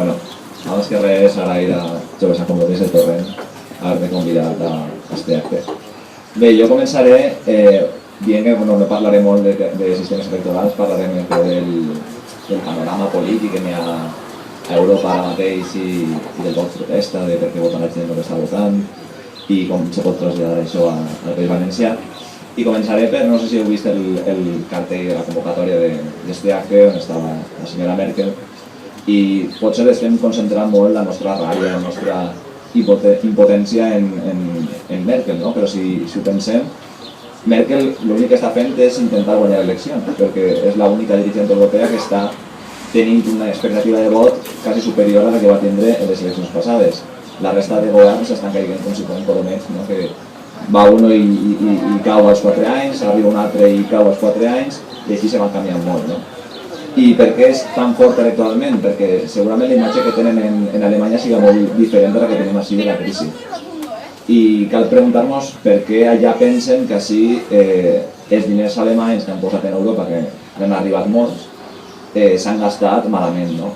Bueno, abans que res, agrair a Joves a Compromís del Torrent haver-me convidat a este acte. Bé, jo començaré dient que no parlaré molt de sistemes electorals, parlaré més del panorama polític que n'hi ha a Europa ara mateix i del vot protesta, de per què vota la gent el que està votant i com se pot traslladar això al País Valencià. I començaré per, no sé si heu vist el cartell de la convocatòria d'este acte on estava la senyora Merkel, i potser estem concentrant molt la nostra ràbia, la nostra impotència en Merkel, no? Però si ho pensem, Merkel l'únic que està fent és intentar guanyar eleccions, perquè és l'única dirigent europea que està tenint una expectativa de vot quasi superior a la que va tindre en les eleccions passades. La resta de governs estan caigant com si foren colomets, no? Que va uno i cau als 4 anys, arriba un altre i cau als 4 anys, i així se van canviant molt, no? I per què és tan fort electoralment? Perquè segurament la imatge que tenen en Alemanya sigui molt diferent de la que tenim així de la crisi. I cal preguntar-nos per què allà pensen que així els diners alemanys que han posat en Europa, que han arribat molts, s'han gastat malament, no?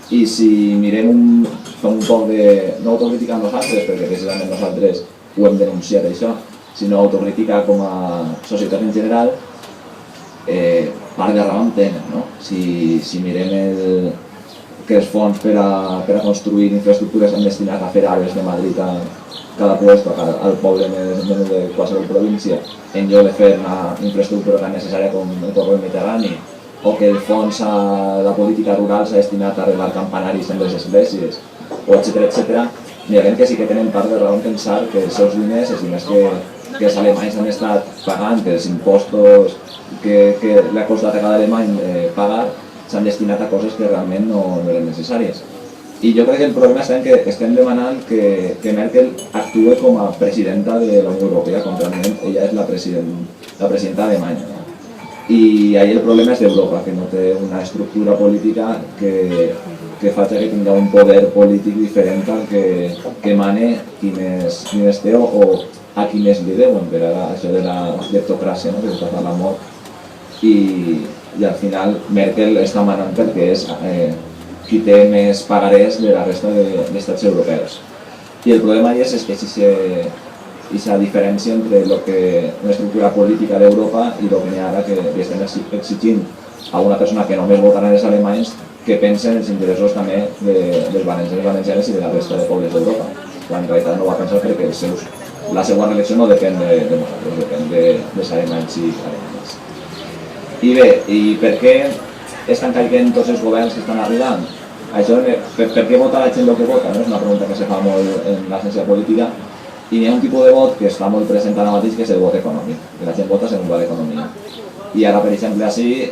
I si mirem un poc de, no autocrítica amb nosaltres, perquè precisament nosaltres ho hem denunciat això, sinó autocrítica com a societat en general, part de raó en tenen, no? Si mirem que els fons per a construir infraestructures han destinat a fer àrees de Madrid a cada puesto, al poble menú de qualsevol província, en lloc de fer una infraestructura tan necessària com el corredor mediterrani, o que el fons a la política rural s'ha destinat a arreglar campanaris en les esglésies, o etcètera, mirem que sí que tenen part de raó en pensar que els seus diners, els diners que els alemanys han estat pagant, que els impostos que l'ha costat a cada alemany pagar, s'han destinat a coses que realment no eren necessàries. I jo crec que el problema està en que estem demanant que Merkel actuï com a presidenta de la Unió Europea, quan realment ella és la presidenta alemanya. I ahí el problema és d'Europa, que no té una estructura política que faci que tingui un poder polític diferent al que mane qui més té o a qui més li deuen, per ara això de la leptocràcia, no? Que s'està parlant molt. I al final Merkel està manant perquè és qui té més pagarés de la resta d'estats europeus. I el problema és que aquesta diferència entre una estructura política d'Europa i el que n'hi ha ara que li estem exigint a una persona que només votaran els alemanys que pensen els interessos també dels valencians i valencianes i de la resta de pobles d'Europa, quan en realitat no va pensar perquè la seva reelecció no depèn de nosaltres, depèn dels alemanys i alemanyes. I bé, i per què estan caigant tots els governs que estan arribant? Això, per què vota la gent el que vota? És una pregunta que se fa molt en la ciència política, i n'hi ha un tipus de vot que està molt present ara mateix, que és el vot econòmic, que la gent vota segons va l'economia. I ara, per exemple, així,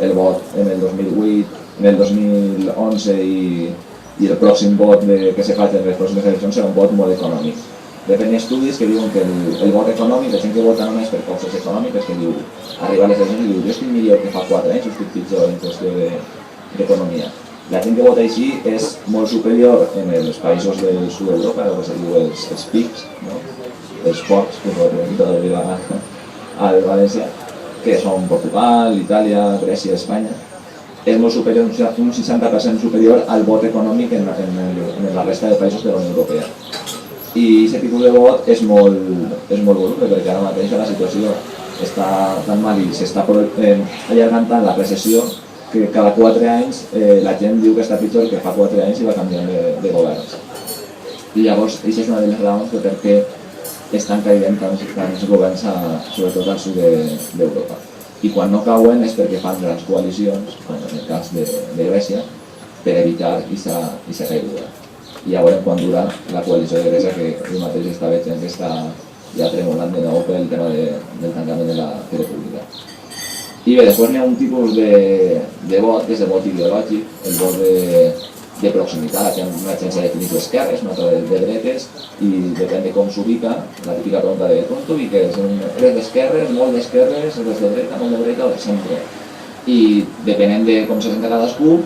el vot en el 2008, en el 2011 i el pròxim vot que se faci en les pròximes eleccions serà un vot molt econòmic. Depèn d'estudis que diuen que el vot econòmic, la gent que vota només per causes econòmiques, que diu, arriba a les eleccions i diu, jo estic millor que fa 4 anys, o estic pitjor en qüestió d'economia. La gent que vota així és molt superior en els països del sud d'Europa, el que se diu els PICs, no? Els POCs, que podríem traduir al valencià, que són Portugal, Itàlia, Grècia, Espanya. És molt superior, un 60% superior al vot econòmic en la resta de països de la Unió Europea. I aquest tipus de vot és molt voluble, perquè ara mateix la situació està tan mal i s'està allargant tant la recessió que cada 4 anys la gent diu que està pitjor que fa 4 anys i va canviant de governs. I llavors, aquesta és una de les raons de per què estan caient tants governs, sobretot al sud d'Europa. I quan no cauen és perquè fan grans coalicions, com en el cas de Grècia, per evitar aquesta caiguda. I ja veurem quan dura la coalició de Grècia, que jo mateix està veient que està ja tremolant de nou pel tema del tancament de la República. I bé, després n'hi ha un tipus de vot, que és el vot ideològic, el vot de proximitat. Una gent s'ha definit d'esquerres, una altra de dretes, i depèn de com s'ubica, la típica pregunta de com t'ubiques? Eres d'esquerres, molt d'esquerres, eres de dreta, molt de dreta o de centre? I depenent de com se senta cadascú,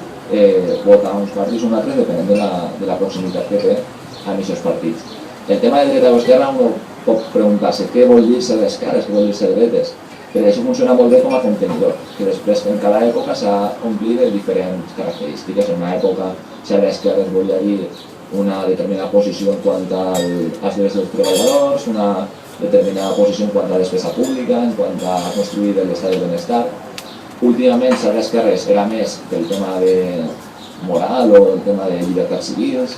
vota uns partits o un altre, depenent de la proximitat que té amb aquests partits. El tema de dreta o esquerra, uno pot preguntar-se què vol dir ser d'esquerres, què vol dir ser de dretes. però això funciona molt bé com a contenidor, que després en cada època s'ha omplit de diferents característiques. En una època s'ha d'esquerres volia dir una determinada posició en quant als drets dels treballadors, una determinada posició en quant a despesa pública, en quant a construir l'estat del benestar. Últimament s'ha d'esquerres era més del tema de moral o el tema de llibertats civils,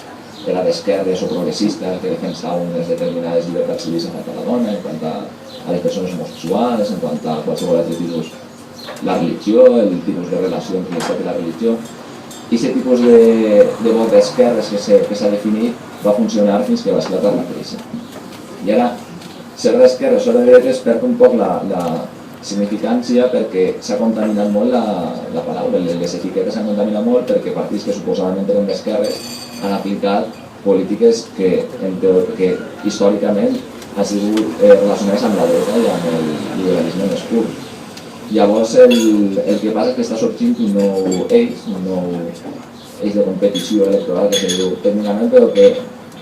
era d'esquerres o progressistes que defensaven unes determinades llibertats civils en quant a la dona, en quant a les persones homosexuals, en quant a qualsevol altre tipus, la religió, el tipus de relació entre l'estat i la religió. I aquest tipus de vot d'esquerres que s'ha definit va funcionar fins que va esclatar la crisi. I ara, ser d'esquerres o de dretes perd un poc la significància perquè s'ha contaminat molt la paraula, les etiquetes s'han contaminat molt perquè partits que suposadament eren d'esquerres han aplicat polítiques que històricament han sigut relacionades amb la dreta i amb el liberalisme més pur. Llavors el que passa és que està sorgint un nou eix de competició electoral que se diu tècnicament, però que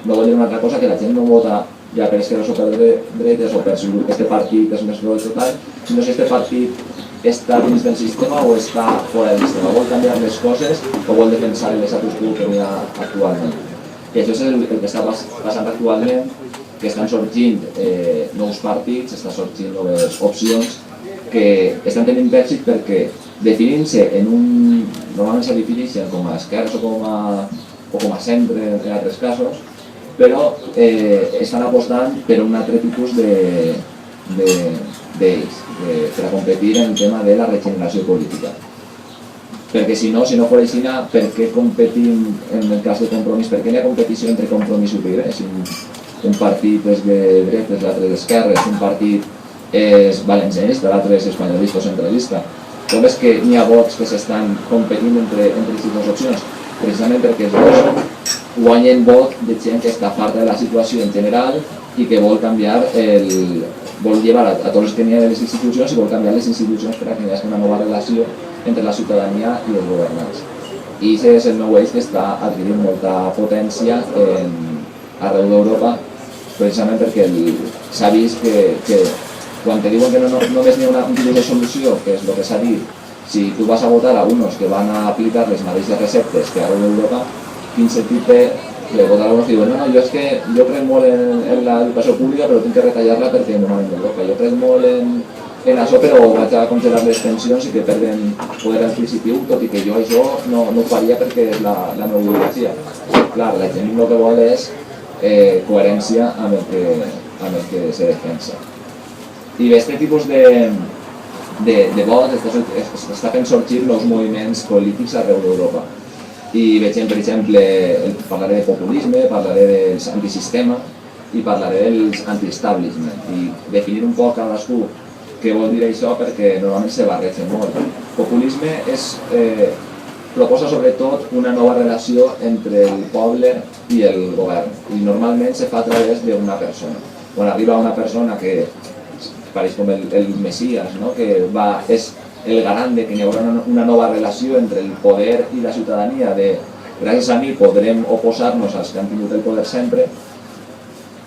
no vol dir una altra cosa que la gent no vota ja per esquerres o per dretes o per si este partit és més pro total, sinó si este partit està dins del sistema o està fora del sistema, vol canviar les coses o vol defensar l'estatus quo que hi ha actualment. I això és el que està passant actualment, que estan sorgint nous partits, estan sorgint noves opcions que estan tenint èxit perquè definint-se en un... normalment se defineixen com a esquerres o com a centre en altres casos, però estan apostant per un altre tipus d'ells, per a competir en el tema de la regeneració política. Perquè si no fos així, per què competim en el cas de Compromís? Per què hi ha competició entre Compromís i UPyD? Si un partit és de dretes, l'altre d'esquerres, un partit és valencianista, l'altre és espanyolista o centralista. Com és que n'hi ha vots que s'estan competint entre aquestes dues opcions? Precisament perquè els dos guanyen vot de gent que està farta de la situació en general i que vol canviar vol llevar a tots els que n'hi ha de les institucions i vol canviar les institucions per a que hi hagi una nova relació entre la ciutadania i els governants. I aquest és el nou eix que està adquirint molta potència arreu d'Europa, precisament perquè s'ha vist que quan te diuen que només n'hi ha un tipus de solució, que és el que s'ha dit, si tu vas a votar a uns que van a aplicar les mateixes receptes que arreu d'Europa, quin sentit té votar a uns que diuen no, jo crec molt en l'educació pública però tinc que retallar-la perquè no m'anem d'Europa, jo crec molt en això però vaig a congelar les pensions i que perden poder adquisitiu, tot i que jo això no ho faria perquè és la meva obligació. Clar, la gent el que vol és coherència amb el que se defensa. I aquest tipus de vot està fent sorgir nous moviments polítics arreu d'Europa. I veiem, per exemple, parlaré de populisme, parlaré dels antisistema i parlaré dels anti-establishment. I definir un poc cadascú què vol dir això perquè normalment se barregen molt. Populisme proposa sobretot una nova relació entre el poble i el govern i normalment se fa a través d'una persona. Quan arriba una persona que pareix com el Messias, no? Que és el garant de que hi haurà una nova relació entre el poder i la ciutadania, gràcies a mi podrem oposar-nos als que han tingut el poder sempre.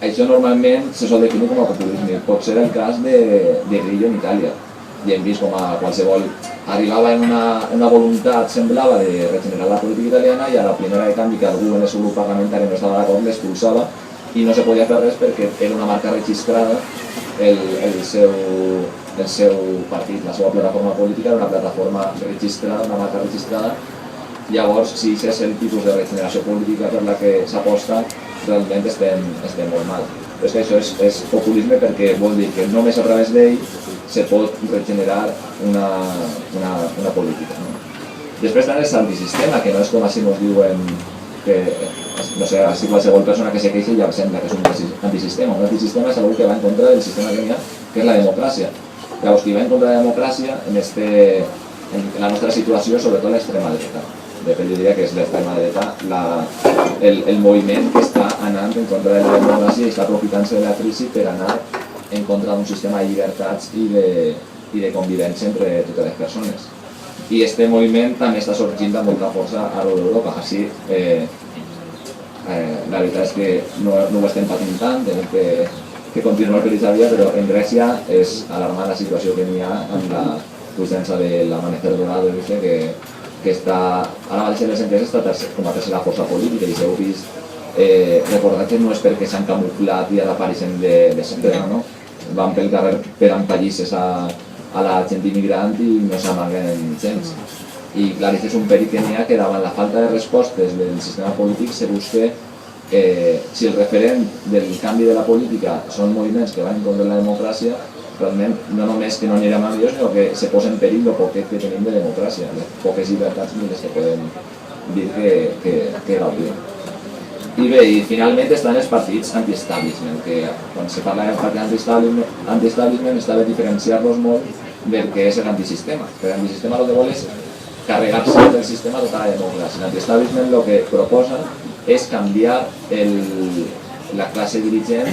Això normalment se sol definir com a populisme. Pot ser el cas de Grillo en Itàlia. I hem vist com a qualsevol arribava en una voluntat semblava de regenerar la política italiana i a la primera de canvi que algú en el seu grup parlamentari no estava d'acord l'expulsava i no se podia fer res perquè era una marca registrada el seu partit, la seva plataforma política era una plataforma registrada, una marca registrada. Llavors, si aquest és el tipus de regeneració política per la que s'aposta, realment estem molt mal. Però és que això és populisme perquè vol dir que només a través d'ell se pot regenerar una política. No? Després també és l'antisistema, que no és com així ens diuen que, no sé, així qualsevol persona que se queixa ja sembla que és un antisistema. Un antisistema és algú que va en contra del sistema que hi ha, que és la democràcia. Llavors, qui va en contra de la democràcia, en la nostra situació, sobretot l'extrema dreta. De fet, jo diria que és l'extrema dreta el moviment que està anant en contra de la democràcia i està aprofitant-se de la crisi per anar en contra d'un sistema de llibertats i de convivència entre totes les persones. I aquest moviment també està sorgint amb molta força a l'Europa. Així, la veritat és que no ho estem patint tant, tenim que que continua el que sabia, però en Grècia és alarmant la situació que n'hi ha amb la presidència de l'Amanecer Dorado, que està, ara mateix en les enquestes està com a tercera força política i s'heu vist, recordar que no és perquè s'han camuflat i ara apareixen de sempre, no? Van pel carrer per empallisses a la gent immigrant i no s'amaguen gens. I clar, és un perill que n'hi ha que davant la falta de respostes del sistema polític se busca si el referent del canvi de la política són moviments que van en contra de la democràcia, realment no només que no anirem a millor, sinó que se posa en perill el poquet que tenim de democràcia, les poques llibertats ni les que podem dir que gaudim. I bé, i finalment estan els partits anti-establishment, que quan se parla de partit anti-establishment està bé diferenciar-los molt del que és l'antisistema. L'antisistema el que vol és carregar-se del sistema tota la democràcia. L'anti-establishment el que proposa és canviar la classe dirigent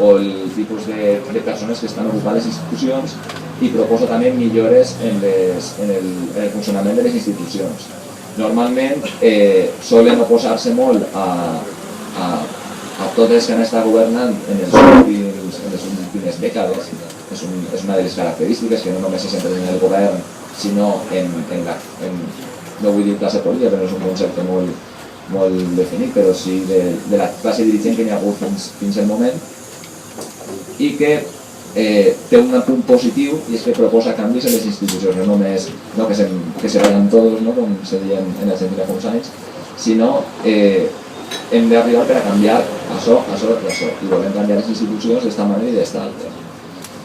o el tipus de persones que estan ocupades les institucions i proposa també millores en el funcionament de les institucions. Normalment solen oposar-se molt a totes que han estat governant en les últimes dècades. És una de les característiques que no només se centren en el govern, sinó no vull dir classe política, però és un concepte molt definit, però sí de la classe dirigent que n'hi ha hagut fins al moment, i que té un punt positiu i és que proposa canvis en les institucions, no només que se vayan todos, no, com se deia en Argentina fa uns anys, sinó hem d'arribar per a canviar això i això, i volem canviar les institucions d'esta manera i d'esta altra.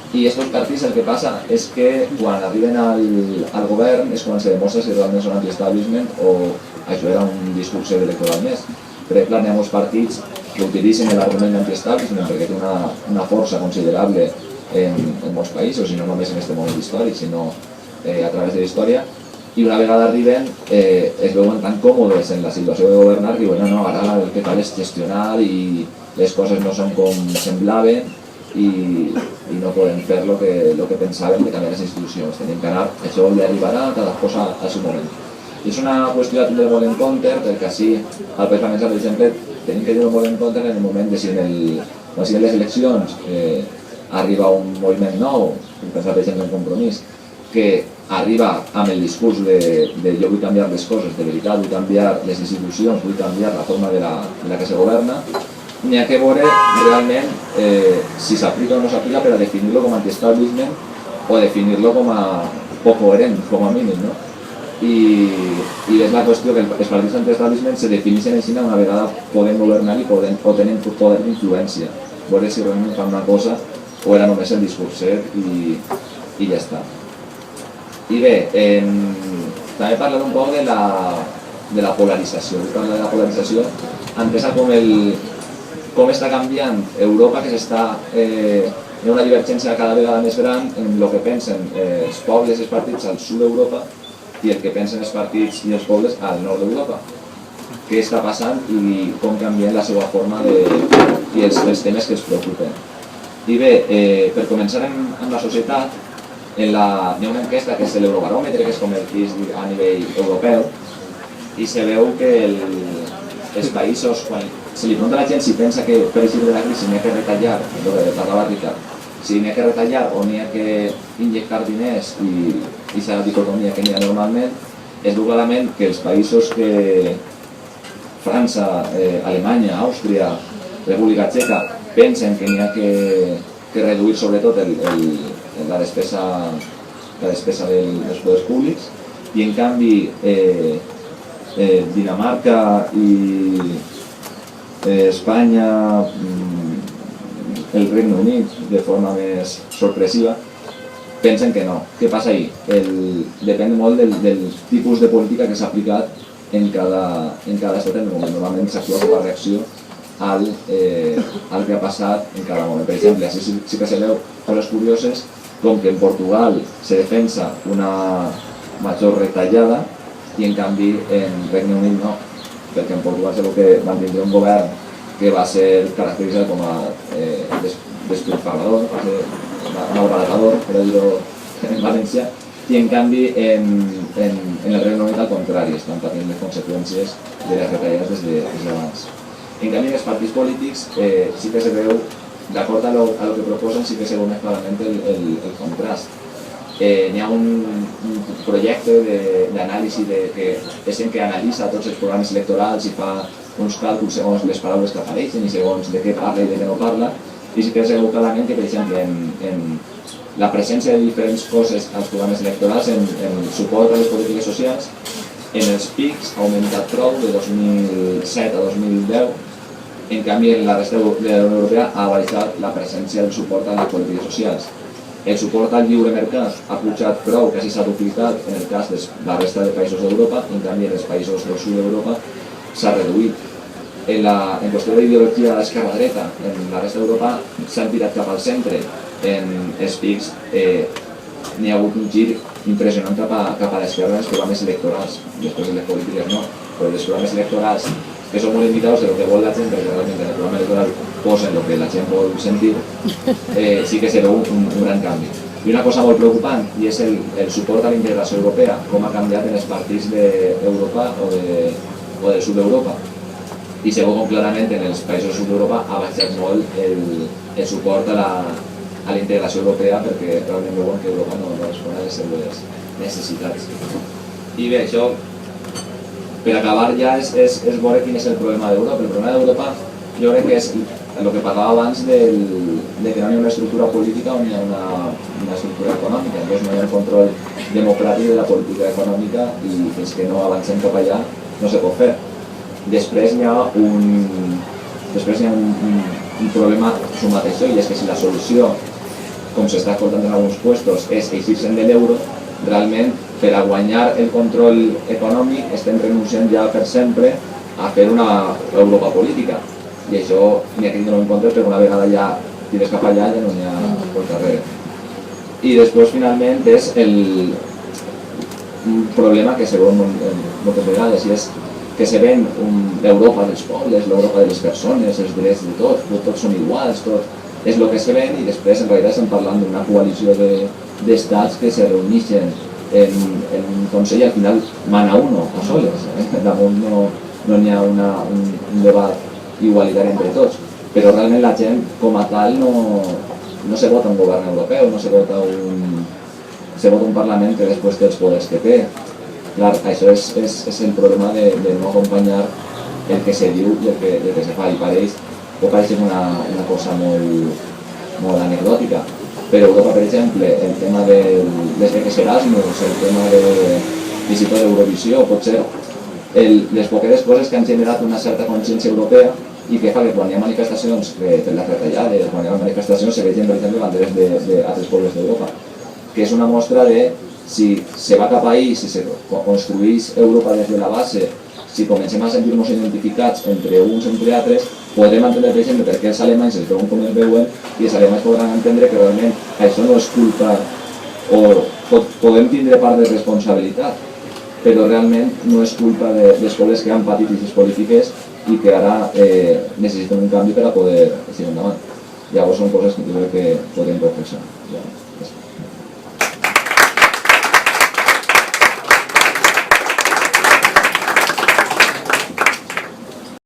I aquests partits el que passa és que quan arriben al govern és quan se demostra si realment són anti-establishment o això era un discurs electoral més. Per exemple, hi ha molts partits que utilitzen l'argument anti-establishment perquè té una força considerable en molts països, i no només en aquest moment històric, sinó a través de la història, i una vegada arriben es veuen tan còmodes en la situació de governar que diuen no, ara el que cal és gestionar i les coses no són com semblaven i no podem fer el que pensàvem de canviar les institucions. Tenim que anar, això ja arribarà, cada cosa al seu moment. I és una qüestió de tindre molt en compte, perquè així al País Valencià, per exemple, tenim que tenir molt en compte en el moment de si en les eleccions arriba un moviment nou, pensar per exemple en Compromís, que arriba amb el discurs de jo vull canviar les coses, de veritat, vull canviar les institucions, vull canviar la forma de la que se governa, n'hi ha que veure realment si s'aplica o no s'aplica per a definir-lo com a anti-establishment o definir-lo com a poc coherent, com a mínim, no? I és la qüestió que els partits anti-establishment se defineixen així una vegada poden governar i o tenen poder d'influència, veure si realment fan una cosa o era només el discurs i ja està. I bé, també parlar un poc de la polarització. Vull parlar de la polarització entesa com està canviant Europa, que hi ha una divergència cada vegada més gran en el que pensen els pobles i els partits al sud d'Europa i el que pensen els partits i els pobles al nord d'Europa. Què està passant i com canvien la seva forma i els temes que els preocupen. I bé, per començar amb la societat, hi ha una enquesta que és l'Eurobaròmetre, que és com el CIS a nivell europeu, i se veu que els països, quan se li pregunta a la gent si pensa que per eixir de la crisi n'hi ha que retallar, el que parlava Ricard, si n'hi ha que retallar o n'hi ha que injectar diners i s'ha dicotomia que n'hi ha normalment, es veu clarament que els països que França, Alemanya, Àustria, República Txeca, pensen que n'hi ha que reduir sobretot la despesa dels poders públics, i en canvi Dinamarca i Espanya, el Regne Unit, de forma més sorpresiva, pensen que no. Què passa ahí? Depèn molt del tipus de política que s'ha aplicat en cada estat en el moment. Normalment s'actua com a reacció al que ha passat en cada moment. Per exemple, així sí que se veu coses curioses, com que en Portugal se defensa una major retallada i en canvi en Regne Unit no, perquè en Portugal sabeu que van tindre un govern que va ser caracteritzat com a despilfarrador, malbaratador, per dir-ho en valencià, i en canvi en el Regne Unit al contrari, estan patint les conseqüències de les retallades des d'abans. En canvi, els partits polítics sí que se veu d'acord a lo que proposen, sí que se veu més clarament el contrast. N'hi ha un projecte d'anàlisi que és en què analitza tots els programes electorals i fa uns càlculs segons les paraules que apareixen i segons de què parla i de què no parla, i sí que es veu clarament que, per exemple, en la presència de diferents coses als programes electorals, en suport a les polítiques socials, en els pics ha augmentat prou de 2007 a 2010, en canvi en la resta de la Unió Europea ha baixat la presència del suport a les polítiques socials. El suport al lliure mercat ha pujat prou, quasi s'ha duplicat en el cas de la resta de països d'Europa, en canvi en els països del sud d'Europa s'ha reduït. En qüestió d'ideologia d'esquerra-dreta, en la resta d'Europa s'han tirat cap al centre. En els pics n'hi ha hagut un gir impressionant cap a l'esquerra en els programes electorals. Després en les polítiques no, però els programes electorals que són molt limitats de lo que vol la gent, perquè realment en el programa electoral posen el que la gent vol sentir, sí que se veu un gran canvi. I una cosa molt preocupant, i és el suport a la integració europea, com ha canviat en els partits d'Europa o del sud d'Europa. I se veu com clarament en els països del sud d'Europa ha baixat molt el suport a la integració europea, perquè realment veuen que Europa no respon a les seves necessitats. I bé, això per acabar ja és veure quin és el problema d'Europa. El problema d'Europa jo crec que és el que parlava abans de que no hi ha una estructura política o no hi ha una estructura econòmica. Llavors no hi ha un control democràtic de la política econòmica i fins que no avancem cap allà no se pot fer. Després hi ha un problema sumat a això, i és que si la solució, com s'està escoltant en alguns puestos, és eixir-se'n de l'euro, realment per a guanyar el control econòmic estem renunciant ja per sempre a fer una Europa política, i això n'hi ha que tenir en compte, perquè una vegada ja tires cap allà ja no n'hi ha volta darrere. I després finalment és un problema que se veu moltes vegades, i és que se ven l'Europa dels pobles, l'Europa de les persones, els drets de tots són iguals, tot és el que se ven, i després en realitat estem parlant d'una coalició d'estats que se reuneixen en un Consell i al final mana uno a soles. Damunt no n'hi ha un debat igualitari entre tots, però realment la gent com a tal no se vota un govern europeu, no se vota un Parlament que després té els poders que té. Clar, això és el problema de no acompanyar el que se diu i el que se fa, i pot pareixer una cosa molt anecdòtica. Però Europa, per exemple, el tema de les beques Erasmus, el tema de visita d'Eurovisió, pot ser les poques coses que han generat una certa consciència europea i que fa que quan hi ha manifestacions per les retallades, quan hi ha manifestacions se vegin, per exemple, banderes d'altres pobles d'Europa, que és una mostra de si se va cap ahí, si se construeix Europa des de la base, si comencem a sentir-nos identificats entre uns i entre altres, podrem entendre, per exemple, per què els alemanys es veuen com es veuen, i els alemanys podran entendre que realment això no és culpa, o podem tindre part de responsabilitat, però realment no és culpa dels pobles que han patit aquestes polítiques i que ara necessiten un canvi per a poder seguir endavant. Llavors són coses que jo crec que podem reflexionar.